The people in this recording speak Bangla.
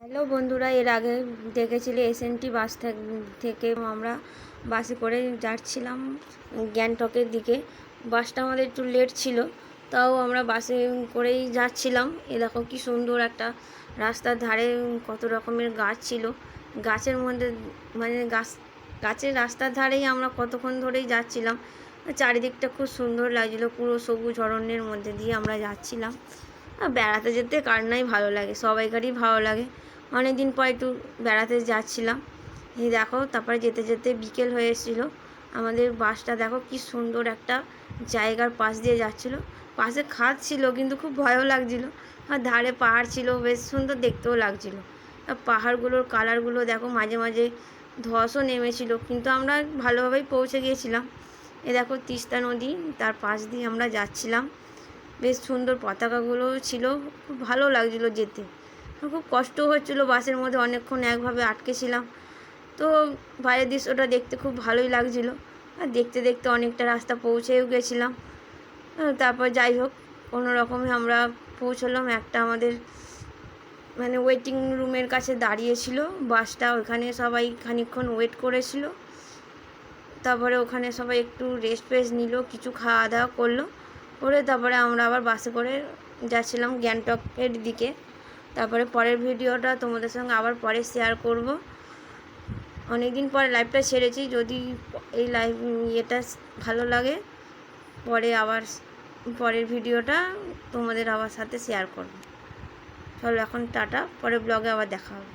হ্যালো বন্ধুরা, এর আগে দেখেছিলে এসএনটি বাস থেকে আমরা বাসে করে যাচ্ছিলাম গ্যাংটকের দিকে। বাসটা আমাদের একটু লেট ছিল, তাও আমরা বাসে করেই যাচ্ছিলাম। এ দেখো কি সুন্দর একটা রাস্তার ধারে কত রকমের গাছ ছিল। গাছের মধ্যে মানে গাছের রাস্তার ধারেই আমরা কতক্ষণ ধরেই যাচ্ছিলাম। চারিদিকটা খুব সুন্দর লাগছিলো, পুরো সবুজ অরণ্যের মধ্যে দিয়ে আমরা যাচ্ছিলাম। বেড়াতে যেতে কার নাই ভালো লাগে, সবাইকারই ভালো লাগে। অনেক দিন পর একটু বেড়াতে যাচ্ছিলাম। এই দেখো, তারপরে যেতে যেতে বিকেল হয়ে এসেছিলো। আমাদের বাসটা দেখো কি সুন্দর একটা জায়গার পাশ দিয়ে যাচ্ছিলো। পাশে খাদ ছিল কিন্তু খুব ভয়ও লাগছিলো, আর ধারে পাহাড় ছিল, বেশ সুন্দর দেখতেও লাগছিলো। আর পাহাড়গুলোর কালারগুলো দেখো, মাঝে মাঝে ধসও নেমেছিল, কিন্তু আমরা ভালোভাবেই পৌঁছে গিয়েছিলাম। এ দেখো তিস্তা নদী, তার পাশ দিয়ে আমরা যাচ্ছিলাম। বেশ সুন্দর পতাকাগুলো ছিল, খুব ভালো লাগছিলো যেতে। খুব কষ্ট হচ্ছিলো, বাসের মধ্যে অনেকক্ষণ একভাবে আটকে ছিলাম। তো বাইরের দৃশ্যটা দেখতে খুব ভালোই লাগছিলো। আর দেখতে দেখতে অনেকটা রাস্তা পৌঁছেও গেছিলাম। তারপর যাই হোক, কোনো রকমে আমরা পৌঁছলাম একটা আমাদের মানে ওয়েটিং রুমের কাছে দাঁড়িয়েছিল বাসটা। ওখানে সবাই খানিকক্ষণ ওয়েট করেছিল। তারপরে ওখানে সবাই একটু রেস্ট ফেস্ট নিল, কিছু খাওয়া দাওয়া করলো, করে তারপরে আমরা আবার বাসে করে যাচ্ছিলাম গ্যাংটকের দিকে। তারপরে পরের ভিডিওটা তোমাদের সঙ্গে আবার পরে শেয়ার করব। অনেক দিন পরে লাইভটা ছেড়েছি, যদি এই লাইভ এটা ভালো লাগে পরে আবার পরের ভিডিওটা তোমাদের আবার সাথে শেয়ার করব। চলো এখন টাটা, পরের ব্লগে আবার দেখা হবে।